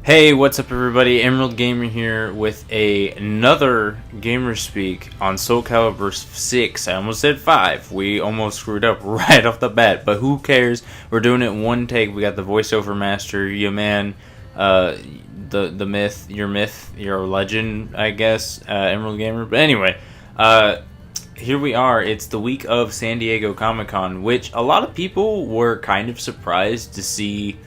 Hey, what's up everybody? Emerald Gamer here with another Gamer Speak on Soulcalibur 6. I almost said 5. We almost screwed up right off the bat, but who cares? We're doing it in one take. We got the voiceover master, your man, the myth, your legend, I guess, Emerald Gamer. But anyway, here we are. It's the week of San Diego Comicon, which a lot of people were kind of surprised to see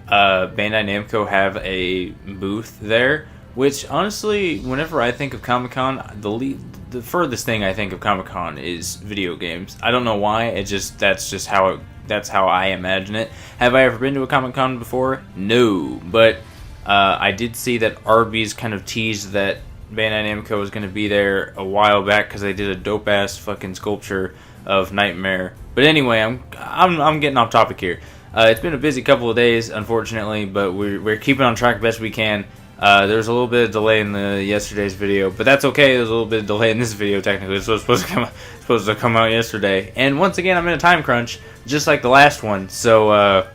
Bandai Namco have a booth there, which honestly, whenever I think of Comic-Con, the furthest thing I think of Comic-Con is video games. I don't know why. That's how I imagine it. Have I ever been to a Comic-Con before? No, but I did see that Arby's kind of teased that Bandai Namco was going to be there a while back because they did a dope ass fucking sculpture of Nightmare. But anyway, I'm getting off topic here. It's been a busy couple of days, unfortunately, but we're keeping on track best we can. There was a little bit of delay in yesterday's video, but that's okay. There's a little bit of delay in this video, technically. It's supposed to come out yesterday. And once again, I'm in a time crunch, just like the last one. So,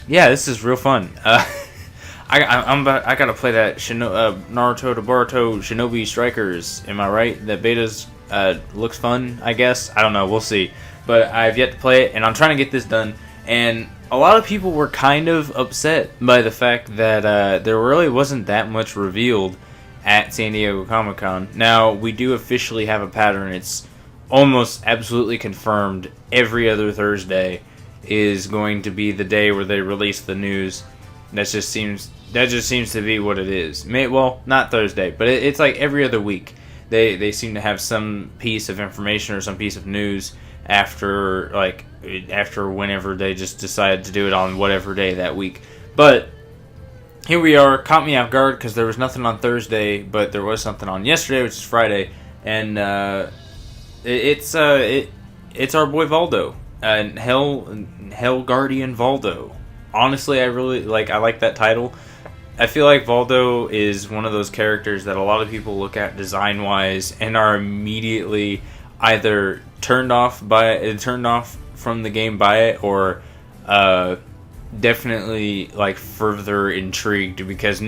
yeah, this is real fun. I gotta play that Naruto to Boruto Shinobi Strikers. Am I right? That beta's looks fun, I guess. I don't know. We'll see. But I've yet to play it, and I'm trying to get this done. And a lot of people were kind of upset by the fact that there really wasn't that much revealed at San Diego Comicon. Now, we do officially have a pattern. It's almost absolutely confirmed every other Thursday is going to be the day where they release the news. That just seems to be what it is. Well, not Thursday, but it's like every other week. They seem to have some piece of information or some piece of news after whenever they just decided to do it on whatever day that week. But here we are. Caught me off guard because there was nothing on Thursday, but there was something on yesterday, which is Friday, and it's our boy Voldo, Hell Guardian Voldo. Honestly, I like that title. I feel like Voldo is one of those characters that a lot of people look at design-wise and are immediately either turned off from the game by it, or definitely like further intrigued because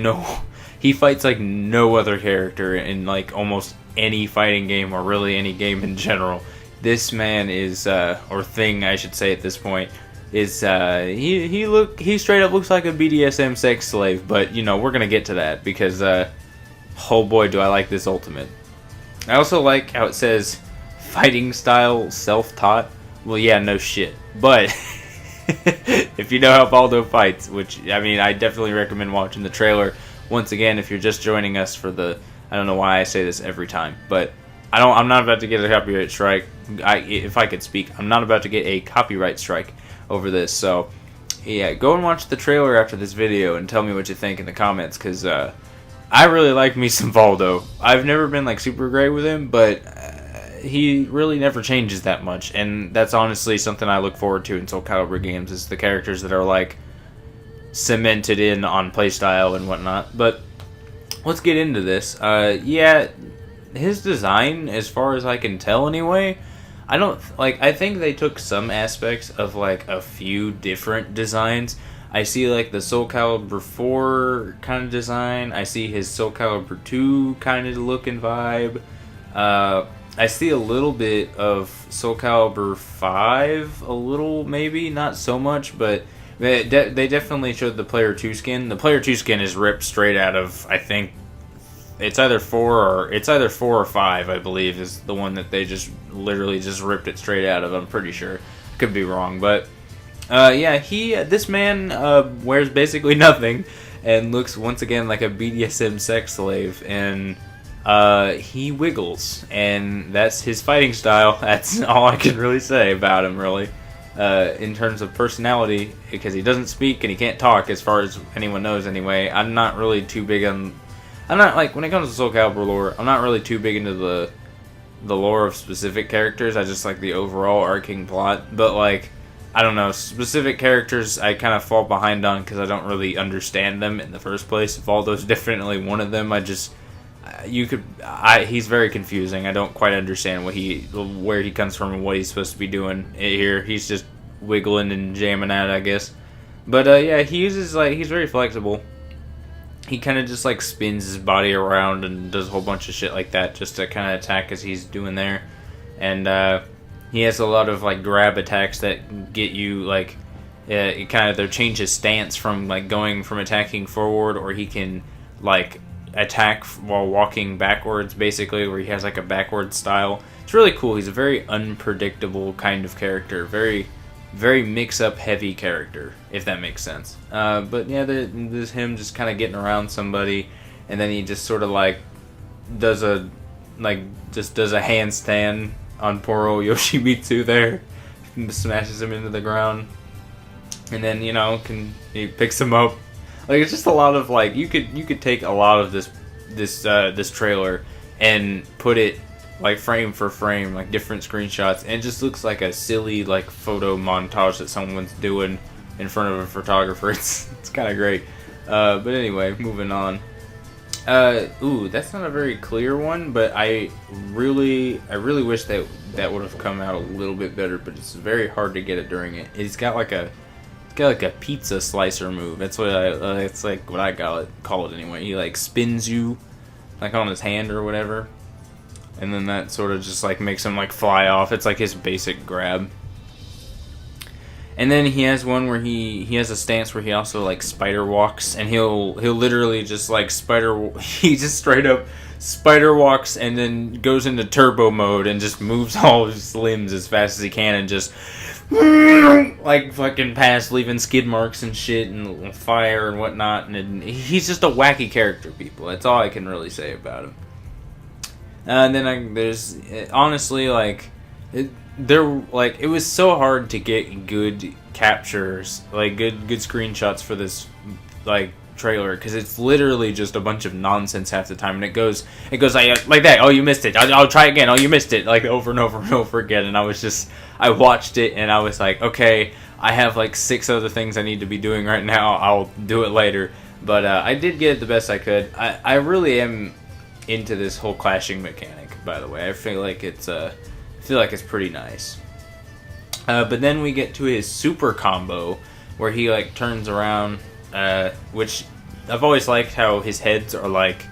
he fights like no other character in like almost any fighting game or really any game in general. This man is or thing I should say at this point is he straight up looks like a BDSM sex slave, but we're gonna get to that because oh boy do I like this ultimate. I also like how it says fighting style self-taught. Well, yeah, no shit. But if you know how Baldo fights, which I mean, I definitely recommend watching the trailer. Once again, if you're just joining us for I don't know why I say this every time, but I'm not about to get a copyright strike. If I could speak, I'm not about to get a copyright strike over this. So, yeah, go and watch the trailer after this video and tell me what you think in the comments, because I really like me some Voldo. I've never been like super great with him, but he really never changes that much, and that's honestly something I look forward to in Soulcalibur games, is the characters that are like cemented in on playstyle and whatnot. But let's get into this. Yeah, his design, as far as I can tell anyway, I think they took some aspects of like a few different designs. I see like the Soulcalibur 4 kind of design. I see his Soulcalibur 2 kind of look and vibe. I see a little bit of Soulcalibur 5, a little maybe, not so much, but they definitely showed the Player 2 skin. The Player 2 skin is ripped straight out of, I think, it's either 4 or 5, I believe, is the one that they just literally just ripped it straight out of. I'm pretty sure. Could be wrong, but yeah, this man wears basically nothing and looks once again like a BDSM sex slave, and he wiggles, and that's his fighting style. That's all I can really say about him, really, in terms of personality, because he doesn't speak and he can't talk, as far as anyone knows anyway. I'm not really too big on... I'm not, like, when it comes to Soulcalibur lore, I'm not really too big into the lore of specific characters. I just like the overall arcing plot, but, like, I don't know, specific characters I kind of fall behind on because I don't really understand them in the first place. Voldo's definitely one of them. He's very confusing. I don't quite understand where he comes from and what he's supposed to be doing here. He's just wiggling and jamming out, I guess. But yeah, he's very flexible. he kind of just like spins his body around and does a whole bunch of shit like that just to kind of attack as he's doing there. And he has a lot of like grab attacks that get you like it kind of they change his stance from like going from attacking forward, or he can like attack while walking backwards, basically, where he has like a backward style. It's really cool. He's a very unpredictable kind of character, very mix-up heavy character, if that makes sense. But yeah, there's him just kind of getting around somebody, and then he just sort of like does a handstand on poor old Yoshimitsu there, smashes him into the ground, and then he picks him up. Like, it's just a lot of like you could take a lot of this trailer and put it like frame for frame, like different screenshots, and it just looks like a silly like photo montage that someone's doing in front of a photographer. It's kind of great. But anyway, moving on. Ooh, that's not a very clear one, but I really wish that would have come out a little bit better. But it's very hard to get it during it. It's got like a pizza slicer move. That's what it's like what I call it anyway. He like spins you like on his hand or whatever, and then that sort of just like makes him like fly off. It's like his basic grab. And then he has one where he has a stance where he also like spider walks, and he'll literally just like he just straight up spider walks and then goes into turbo mode and just moves all his limbs as fast as he can and just like fucking past, leaving skid marks and shit and fire and whatnot. And he's just a wacky character, people. That's all I can really say about him. And then there's honestly like it was so hard to get good captures, like good screenshots for this like trailer, because it's literally just a bunch of nonsense half the time, and it goes like that. Oh, you missed it. I'll try again. Oh, you missed it. Like over and over and over again. And I watched it and I was like, okay, I have like 6 other things I need to be doing right now. I'll do it later. But I did get it the best I could. I really am into this whole clashing mechanic, by the way. I feel like it's pretty nice. But then we get to his super combo where he like turns around, which I've always liked how his heads are like,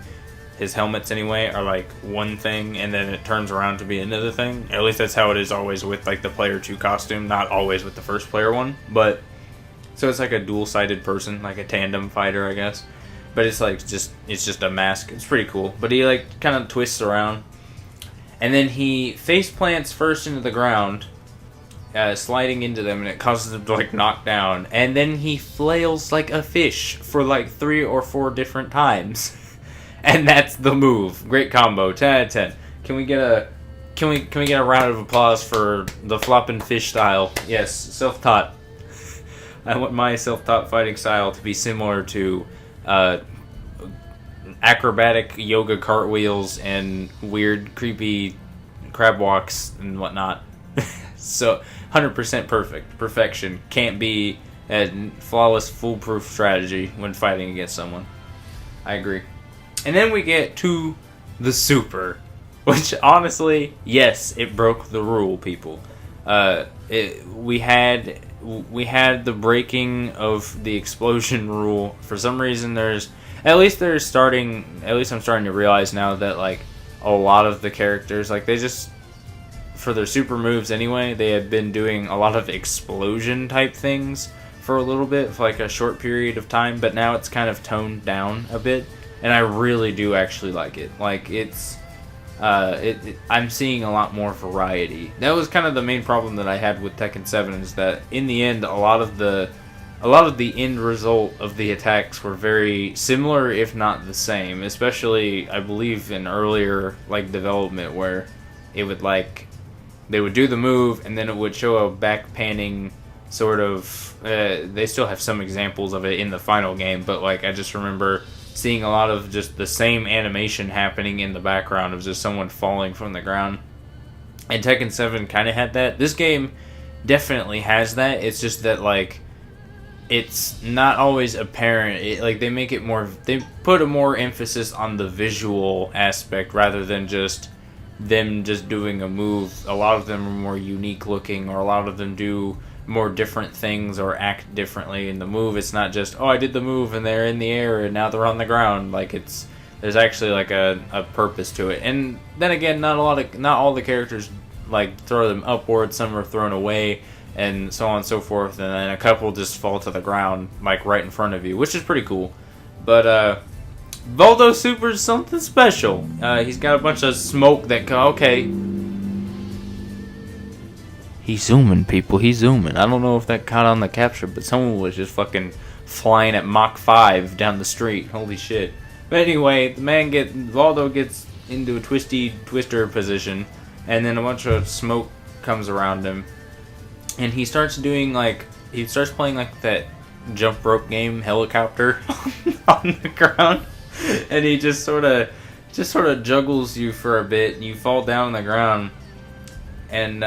his helmets anyway, are like one thing, and then it turns around to be another thing. At least that's how it is always with like the player 2 costume, not always with the first player one. But so it's like a dual-sided person, like a tandem fighter, I guess. But it's like it's just a mask. It's pretty cool. But he like kind of twists around, and then he face plants first into the ground, sliding into them, and it causes them to like knock down. And then he flails like a fish for like 3 or 4 different times, and that's the move. Great combo. 10 out of 10. Can we get a round of applause for the flopping fish style? Yes, self-taught. I want my self-taught fighting style to be similar to acrobatic yoga cartwheels and weird, creepy crab walks and whatnot. So, 100% perfection. Can't be a flawless, foolproof strategy when fighting against someone. I agree. And then we get to the super, which honestly, yes, it broke the rule, people. We had the breaking of the explosion rule. For some reason, at least I'm starting to realize now that like a lot of the characters, like they just, for their super moves anyway, they had been doing a lot of explosion type things for a little bit, for like a short period of time, but now it's kind of toned down a bit, and I really do actually like it. Like I'm seeing a lot more variety. That was kind of the main problem that I had with Tekken 7, is that in the end, a lot of the end result of the attacks were very similar, if not the same. Especially, I believe, in earlier like development, where it would like they would do the move and then it would show a back panning sort of. They still have some examples of it in the final game, but like I just remember seeing a lot of just the same animation happening in the background of just someone falling from the ground. And Tekken 7 kind of had that. This game definitely has that. It's just that like it's not always apparent. Like they put a more emphasis on the visual aspect rather than just them just doing a move. A lot of them are more unique looking, or a lot of them do more different things or act differently in the move. It's not just, oh, I did the move and they're in the air and now they're on the ground. Like, there's actually like a purpose to it. And then again, not all the characters like throw them upwards. Some are thrown away and so on and so forth. And then a couple just fall to the ground like right in front of you, which is pretty cool. But Voldo Super is something special. He's got a bunch of smoke that okay. He's zooming, people. He's zooming. I don't know if that caught on the capture, but someone was just fucking flying at Mach 5 down the street. Holy shit. But anyway, Voldo gets into a twister position, and then a bunch of smoke comes around him, and he starts playing like that jump rope game, helicopter, on the ground, and he just sort of juggles you for a bit, and you fall down on the ground, and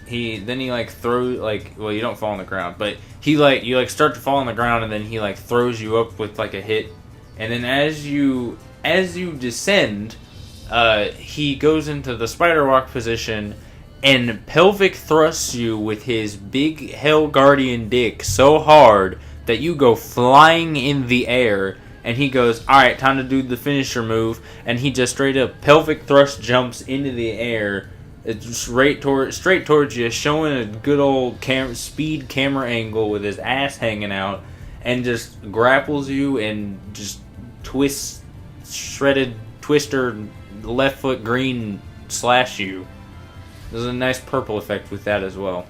he like throws, like, well, you don't fall on the ground, but you start to fall on the ground, and then he like throws you up with like a hit, and then as you descend, he goes into the spider walk position and pelvic thrusts you with his big Hell Guardian dick so hard that you go flying in the air, and he goes, alright, time to do the finisher move, and he just straight up pelvic thrust jumps into the air, straight towards you, showing a good old speed camera angle with his ass hanging out, and just grapples you and just shredded twister left foot green slash you. There's a nice purple effect with that as well.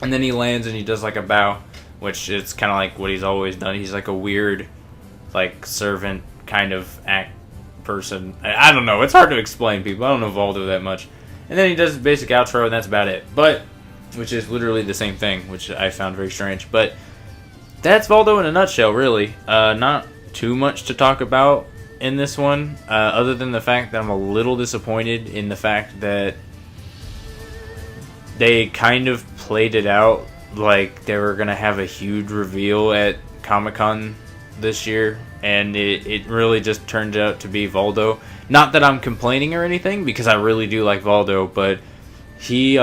And then he lands and he does like a bow, which is kind of like what he's always done. He's like a weird, like, servant kind of act person. I don't know. It's hard to explain, people. I don't know Voldo that much. And then he does his basic outro, and that's about it. Which is literally the same thing, which I found very strange. But that's Voldo in a nutshell, really. Not too much to talk about in this one, other than the fact that I'm a little disappointed in the fact that they kind of played it out like they were going to have a huge reveal at Comicon this year, and it really just turned out to be Voldo. Not that I'm complaining or anything, because I really do like Voldo, but he's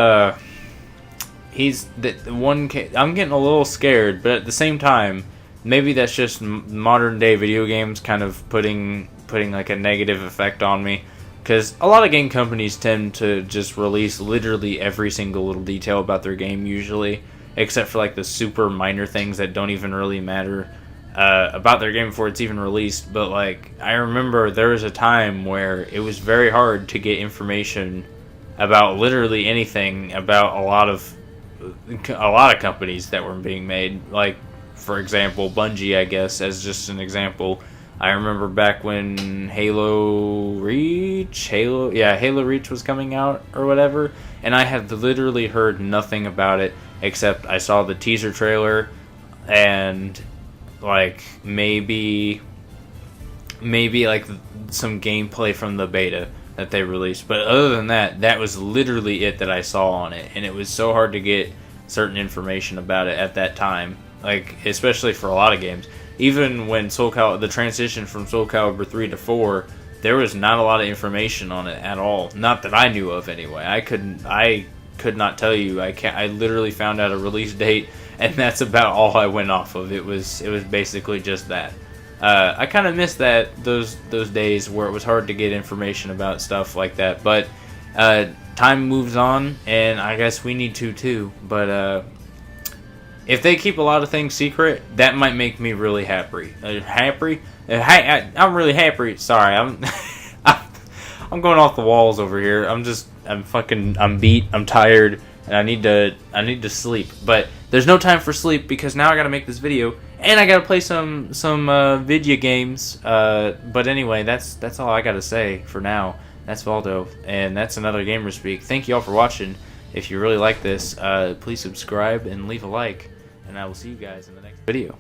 the one. I'm getting a little scared, but at the same time, maybe that's just modern day video games kind of putting like a negative effect on me. Because a lot of game companies tend to just release literally every single little detail about their game usually, except for like the super minor things that don't even really matter about their game before it's even released. But like, I remember there was a time where it was very hard to get information about literally anything about a lot of companies that were being made. Like, for example, Bungie, I guess, as just an example. I remember back when Halo Reach was coming out or whatever, and I had literally heard nothing about it except I saw the teaser trailer and like maybe like some gameplay from the beta that they released. But other than that, that was literally it that I saw on it, and it was so hard to get certain information about it at that time, like especially for a lot of games. Even when the transition from Soulcalibur 3 to 4, there was not a lot of information on it at all. Not that I knew of, anyway. I could not tell you. I literally found out a release date, and that's about all I went off of. It was basically just that. I kind of missed those days where it was hard to get information about stuff like that. But time moves on, and I guess we need to too. But if they keep a lot of things secret, that might make me really happy. I'm really happy. Sorry, I'm going off the walls over here. I'm beat. I'm tired, and I need to sleep. But there's no time for sleep because now I gotta make this video and I gotta play some video games. But anyway, that's all I gotta say for now. That's Voldo, and that's another Gamer Speak. Thank you all for watching. If you really like this, please subscribe and leave a like, and I will see you guys in the next video.